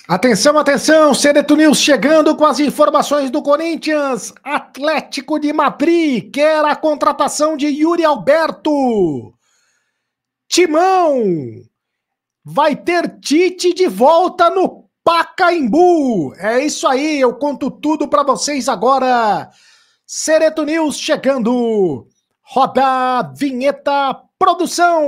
Atenção, atenção, Cereto News chegando com as informações do Corinthians. Atlético de Madrid quer a contratação de Yuri Alberto. Timão vai ter Tite de volta no Pacaembu. É isso aí, eu conto tudo para vocês agora. Cereto News chegando. Roda a vinheta, produção.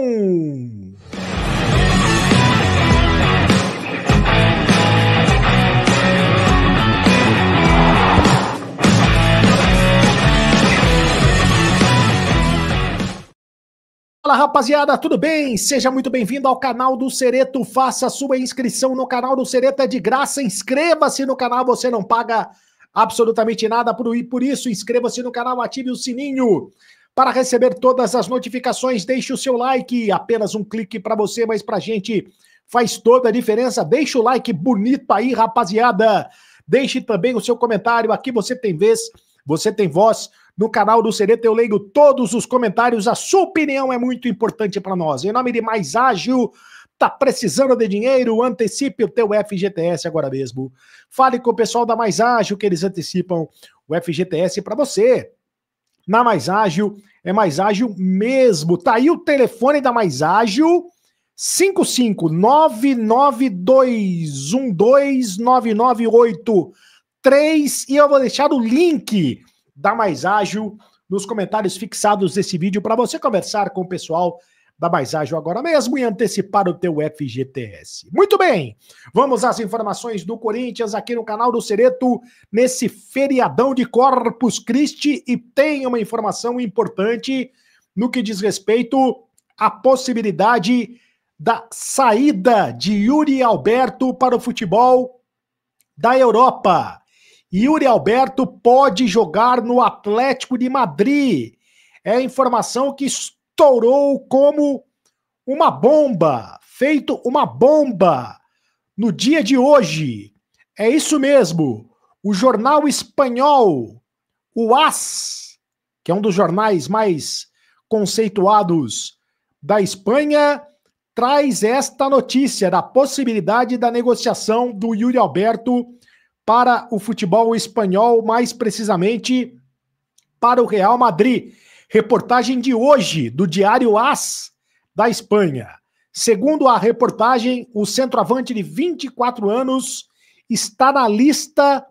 Fala rapaziada, tudo bem? Seja muito bem-vindo ao canal do Cereto, faça sua inscrição no canal do Cereto, é de graça, inscreva-se no canal, você não paga absolutamente nada, por isso inscreva-se no canal, ative o sininho para receber todas as notificações, deixe o seu like, apenas um clique para você, mas pra gente faz toda a diferença, deixe o like bonito aí rapaziada, deixe também o seu comentário, aqui você tem vez, você tem voz. No canal do Cereto eu leio todos os comentários, a sua opinião é muito importante para nós. Em nome de Mais Ágil, tá precisando de dinheiro? Antecipe o teu FGTS agora mesmo. Fale com o pessoal da Mais Ágil que eles antecipam o FGTS para você. Na Mais Ágil, é Mais Ágil mesmo. Tá aí o telefone da Mais Ágil, 55992129983 e eu vou deixar o link da Mais Ágil nos comentários fixados desse vídeo para você conversar com o pessoal da Mais Ágil agora mesmo e antecipar o teu FGTS. Muito bem, vamos às informações do Corinthians aqui no canal do Cereto nesse feriadão de Corpus Christi e tem uma informação importante no que diz respeito à possibilidade da saída de Yuri Alberto para o futebol da Europa. Yuri Alberto pode jogar no Atlético de Madrid. É a informação que estourou como uma bomba, feito uma bomba no dia de hoje. É isso mesmo. O jornal espanhol, o AS, que é um dos jornais mais conceituados da Espanha, traz esta notícia da possibilidade da negociação do Yuri Alberto para o futebol espanhol, mais precisamente para o Real Madrid. Reportagem de hoje, do diário AS da Espanha. Segundo a reportagem, o centroavante de 24 anos está na lista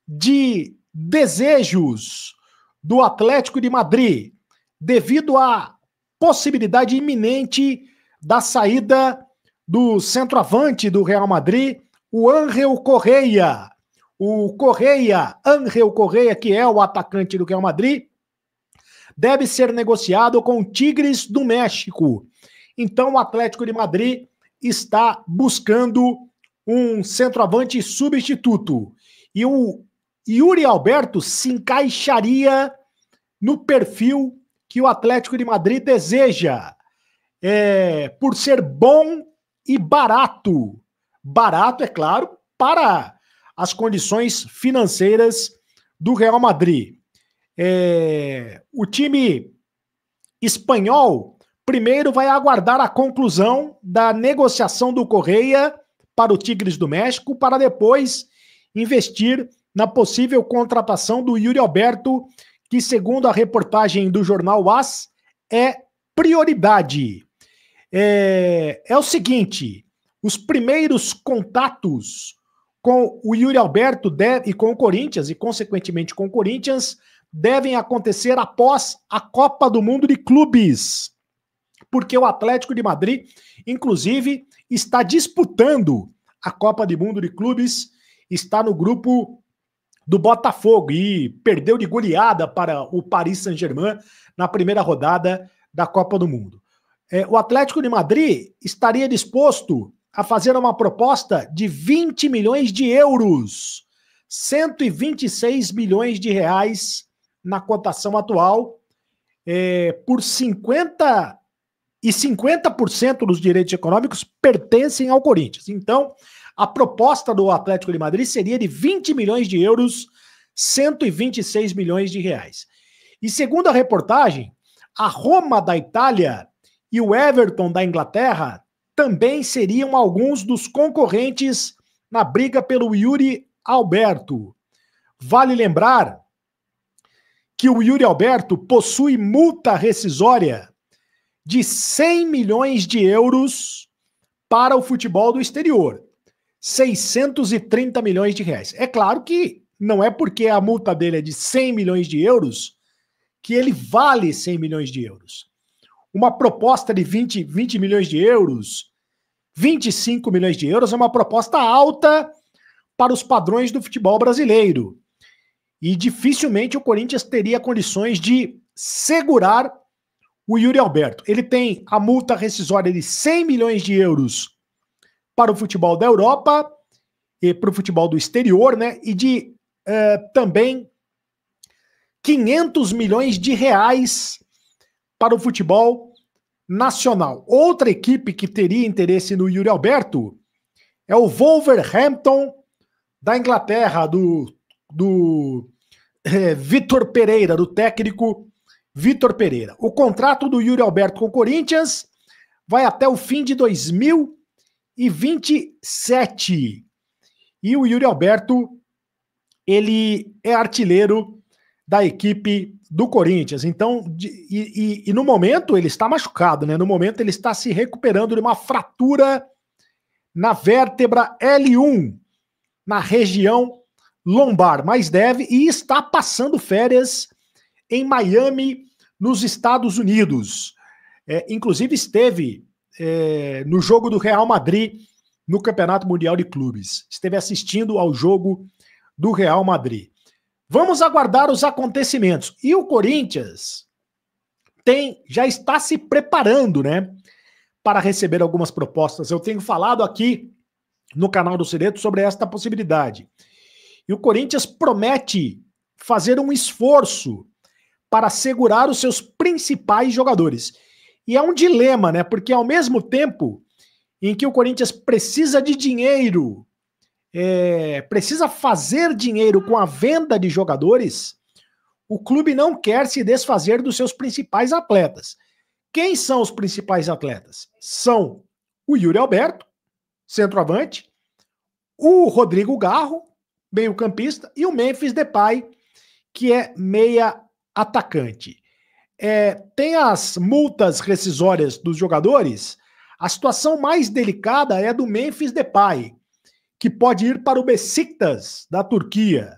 de desejos do Atlético de Madrid, devido à possibilidade iminente da saída do centroavante do Real Madrid, o Ángel Correa. O Ángel Correa, que é o atacante do Real Madrid, deve ser negociado com o Tigres do México. Então o Atlético de Madrid está buscando um centroavante substituto. E o Yuri Alberto se encaixaria no perfil que o Atlético de Madrid deseja, por ser bom e barato. Barato, é claro, para as condições financeiras do Real Madrid. O time espanhol primeiro vai aguardar a conclusão da negociação do Correa para o Tigres do México, para depois investir na possível contratação do Yuri Alberto, que segundo a reportagem do jornal AS, é prioridade. É o seguinte, os primeiros contatos com o Yuri Alberto e com o Corinthians, e consequentemente com o Corinthians, devem acontecer após a Copa do Mundo de Clubes, porque o Atlético de Madrid, inclusive, está disputando a Copa do Mundo de Clubes, está no grupo do Botafogo e perdeu de goleada para o Paris Saint-Germain na primeira rodada da Copa do Mundo. O Atlético de Madrid estaria disposto a fazer uma proposta de 20 milhões de euros, 126 milhões de reais na cotação atual, por 50% dos direitos econômicos pertencem ao Corinthians. Então, a proposta do Atlético de Madrid seria de 20 milhões de euros, 126 milhões de reais. E segundo a reportagem, a Roma da Itália e o Everton da Inglaterra também seriam alguns dos concorrentes na briga pelo Yuri Alberto. Vale lembrar que o Yuri Alberto possui multa rescisória de 100 milhões de euros para o futebol do exterior. 630 milhões de reais. É claro que não é porque a multa dele é de 100 milhões de euros que ele vale 100 milhões de euros. Uma proposta de 20 milhões de euros, 25 milhões de euros é uma proposta alta para os padrões do futebol brasileiro. E dificilmente o Corinthians teria condições de segurar o Yuri Alberto. Ele tem a multa rescisória de 100 milhões de euros para o futebol da Europa e para o futebol do exterior, né? E de também 500 milhões de reais para o futebol nacional. Outra equipe que teria interesse no Yuri Alberto é o Wolverhampton da Inglaterra, do Vitor Pereira, do técnico Vitor Pereira. O contrato do Yuri Alberto com o Corinthians vai até o fim de 2027. E o Yuri Alberto, ele é artilheiro da equipe do Corinthians. Então, no momento ele está machucado, né? No momento ele está se recuperando de uma fratura na vértebra L1, na região lombar, mas deve e está passando férias em Miami, nos Estados Unidos. Inclusive esteve no jogo do Real Madrid no Campeonato Mundial de Clubes. Esteve assistindo ao jogo do Real Madrid. Vamos aguardar os acontecimentos. E o Corinthians já está se preparando, né, para receber algumas propostas. Eu tenho falado aqui no canal do Cireto sobre esta possibilidade. E o Corinthians promete fazer um esforço para segurar os seus principais jogadores. E é um dilema, né? Porque ao mesmo tempo em que o Corinthians precisa de dinheiro, precisa fazer dinheiro com a venda de jogadores, o clube não quer se desfazer dos seus principais atletas. Quem são os principais atletas? São o Yuri Alberto, centroavante, o Rodrigo Garro, meio-campista, e o Memphis Depay, que é meia atacante. Tem as multas rescisórias dos jogadores. A situação mais delicada é a do Memphis Depay, que pode ir para o Besiktas, da Turquia,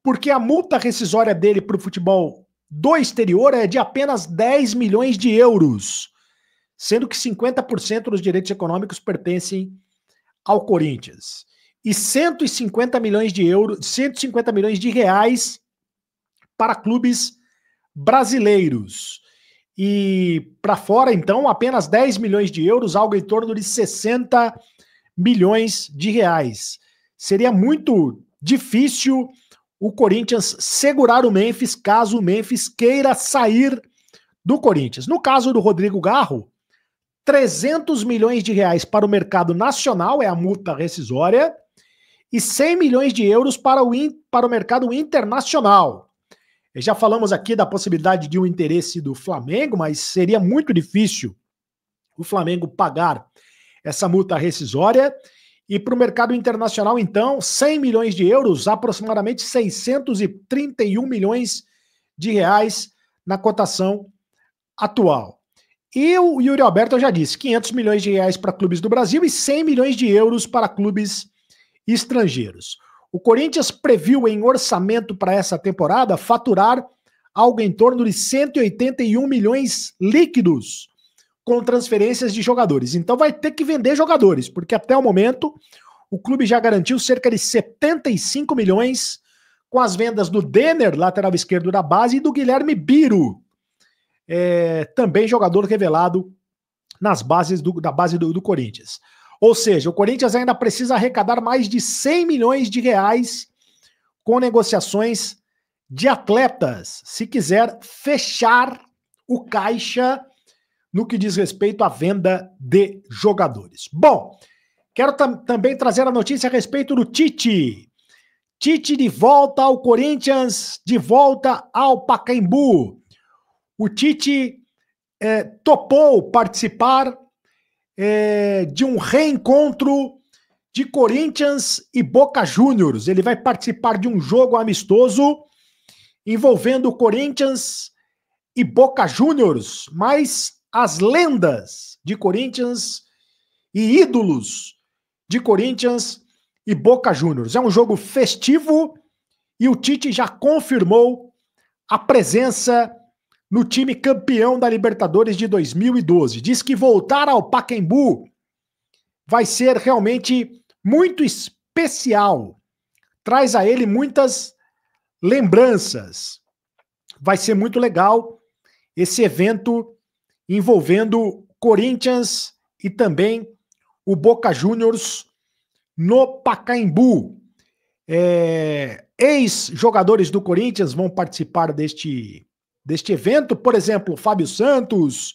porque a multa rescisória dele para o futebol do exterior é de apenas 10 milhões de euros, sendo que 50% dos direitos econômicos pertencem ao Corinthians. E 150 milhões de euros, 150 milhões de reais para clubes brasileiros. E para fora, então, apenas 10 milhões de euros, algo em torno de 60 milhões de reais. Seria muito difícil o Corinthians segurar o Memphis caso o Memphis queira sair do Corinthians. No caso do Rodrigo Garro, 300 milhões de reais para o mercado nacional é a multa rescisória e 100 milhões de euros para o mercado internacional. Já falamos aqui da possibilidade de um interesse do Flamengo, mas seria muito difícil o Flamengo pagar essa multa rescisória. E para o mercado internacional, então, 100 milhões de euros, aproximadamente 631 milhões de reais na cotação atual. E o Yuri Alberto, eu já disse, 500 milhões de reais para clubes do Brasil e 100 milhões de euros para clubes estrangeiros. O Corinthians previu em orçamento para essa temporada faturar algo em torno de 181 milhões líquidos com transferências de jogadores. Então vai ter que vender jogadores, porque até o momento o clube já garantiu cerca de 75 milhões com as vendas do Denner, lateral esquerdo da base, e do Guilherme Biro, também jogador revelado nas bases da base do Corinthians. Ou seja, o Corinthians ainda precisa arrecadar mais de 100 milhões de reais com negociações de atletas, se quiser fechar o caixa no que diz respeito à venda de jogadores. Bom, quero também trazer a notícia a respeito do Tite. Tite de volta ao Corinthians, de volta ao Pacaembu. O Tite topou participar de um reencontro de Corinthians e Boca Juniors. Ele vai participar de um jogo amistoso envolvendo Corinthians e Boca Juniors, mas as lendas de Corinthians e ídolos de Corinthians e Boca Juniors. É um jogo festivo e o Tite já confirmou a presença no time campeão da Libertadores de 2012. Diz que voltar ao Pacaembu vai ser realmente muito especial. Traz a ele muitas lembranças. Vai ser muito legal esse evento envolvendo Corinthians e também o Boca Juniors no Pacaembu. Ex-jogadores do Corinthians vão participar deste evento, por exemplo, o Fábio Santos,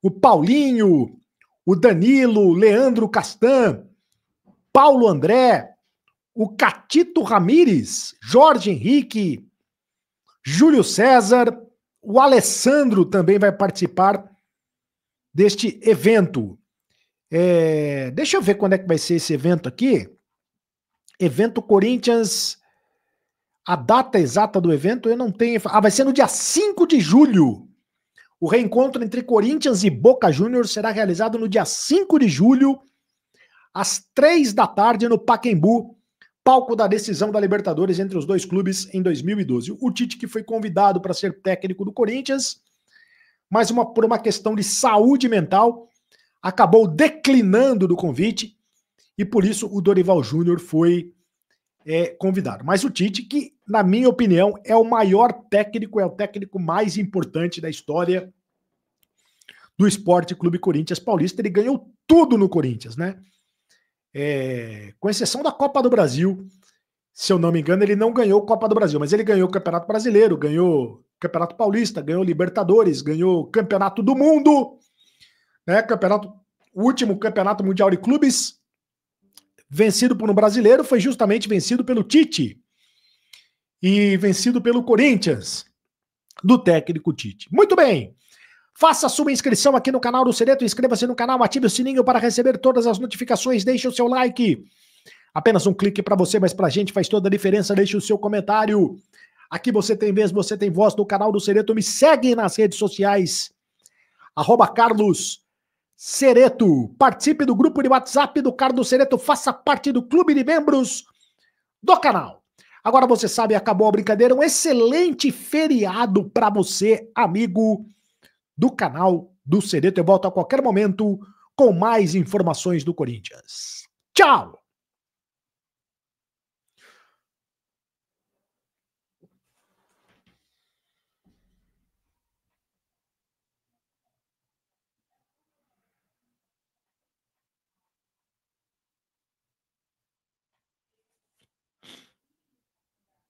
o Paulinho, o Danilo, Leandro Castan, Paulo André, o Catito Ramírez, Jorge Henrique, Júlio César, o Alessandro também vai participar deste evento. Deixa eu ver quando é que vai ser esse evento aqui. Evento Corinthians, a data exata do evento eu não tenho. Vai ser no dia 5 de julho. O reencontro entre Corinthians e Boca Juniors será realizado no dia 5 de julho, às 3 da tarde, no Pacaembu, palco da decisão da Libertadores entre os dois clubes em 2012. O Tite, que foi convidado para ser técnico do Corinthians, mas por uma questão de saúde mental, acabou declinando do convite e por isso o Dorival Júnior foi convidado. Mas o Tite, que na minha opinião é o maior técnico, é o técnico mais importante da história do Esporte Clube Corinthians Paulista, ele ganhou tudo no Corinthians, né? Com exceção da Copa do Brasil, se eu não me engano, ele não ganhou Copa do Brasil, mas ele ganhou o Campeonato Brasileiro, ganhou Campeonato Paulista, ganhou Libertadores, ganhou Campeonato do Mundo, né? O último Campeonato Mundial de Clubes vencido por um brasileiro foi justamente vencido pelo Tite e vencido pelo Corinthians, do técnico Tite. Muito bem! Faça sua inscrição aqui no canal do Cereto, inscreva-se no canal, ative o sininho para receber todas as notificações, deixe o seu like. Apenas um clique para você, mas para a gente faz toda a diferença, deixe o seu comentário. Aqui você tem vez, você tem voz no canal do Cereto, me segue nas redes sociais, @Carlos Cereto. Participe do grupo de WhatsApp do Carlos Cereto, faça parte do clube de membros do canal. Agora você sabe, acabou a brincadeira, um excelente feriado para você, amigo do canal do Cereto. Eu volto a qualquer momento com mais informações do Corinthians. Tchau!